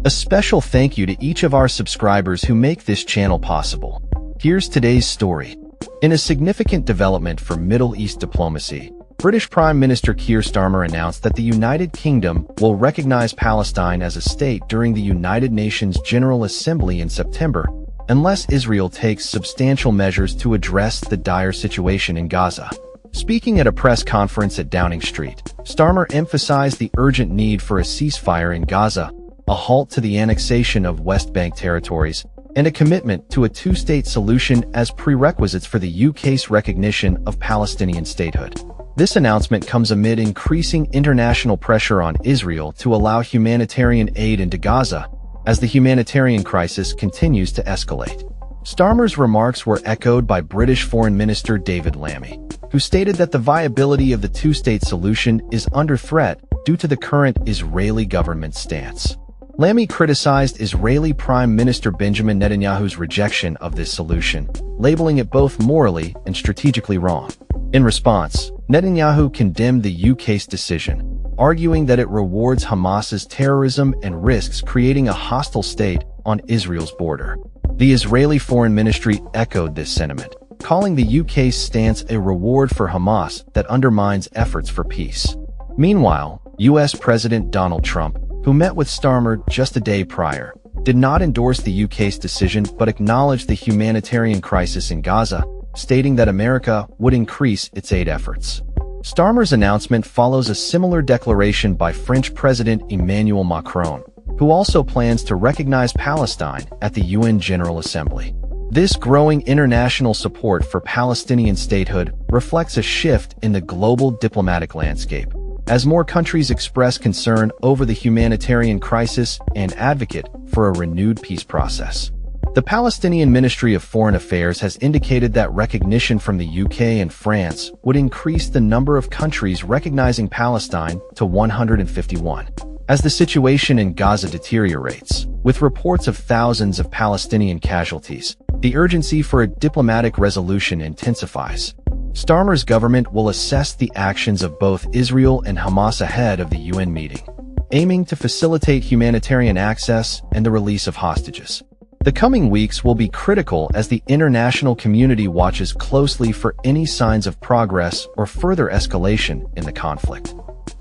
A special thank you to each of our subscribers who make this channel possible. Here's today's story. In a significant development for Middle East diplomacy, British Prime Minister Keir Starmer announced that the United Kingdom will recognize Palestine as a state during the United Nations General Assembly in September, unless Israel takes substantial measures to address the dire situation in Gaza. Speaking at a press conference at Downing Street, Starmer emphasized the urgent need for a ceasefire in Gaza, a halt to the annexation of West Bank territories, and a commitment to a two-state solution as prerequisites for the UK's recognition of Palestinian statehood. This announcement comes amid increasing international pressure on Israel to allow humanitarian aid into Gaza, as the humanitarian crisis continues to escalate. Starmer's remarks were echoed by British Foreign Minister David Lammy, who stated that the viability of the two-state solution is under threat due to the current Israeli government stance. Lammy criticized Israeli Prime Minister Benjamin Netanyahu's rejection of this solution, labeling it both morally and strategically wrong. In response, Netanyahu condemned the UK's decision, arguing that it rewards Hamas's terrorism and risks creating a hostile state on Israel's border. The Israeli Foreign Ministry echoed this sentiment, calling the UK's stance a reward for Hamas that undermines efforts for peace. Meanwhile, US President Donald Trump, who met with Starmer just a day prior, did not endorse the UK's decision but acknowledged the humanitarian crisis in Gaza, stating that America would increase its aid efforts. Starmer's announcement follows a similar declaration by French President Emmanuel Macron, who also plans to recognize Palestine at the UN General Assembly. This growing international support for Palestinian statehood reflects a shift in the global diplomatic landscape, as more countries express concern over the humanitarian crisis and advocate for a renewed peace process. The Palestinian Ministry of Foreign Affairs has indicated that recognition from the UK and France would increase the number of countries recognizing Palestine to 151. As the situation in Gaza deteriorates, with reports of thousands of Palestinian casualties, the urgency for a diplomatic resolution intensifies. Starmer's government will assess the actions of both Israel and Hamas ahead of the UN meeting, aiming to facilitate humanitarian access and the release of hostages. The coming weeks will be critical as the international community watches closely for any signs of progress or further escalation in the conflict.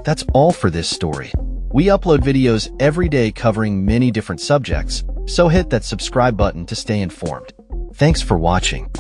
That's all for this story. We upload videos every day covering many different subjects, so hit that subscribe button to stay informed. Thanks for watching.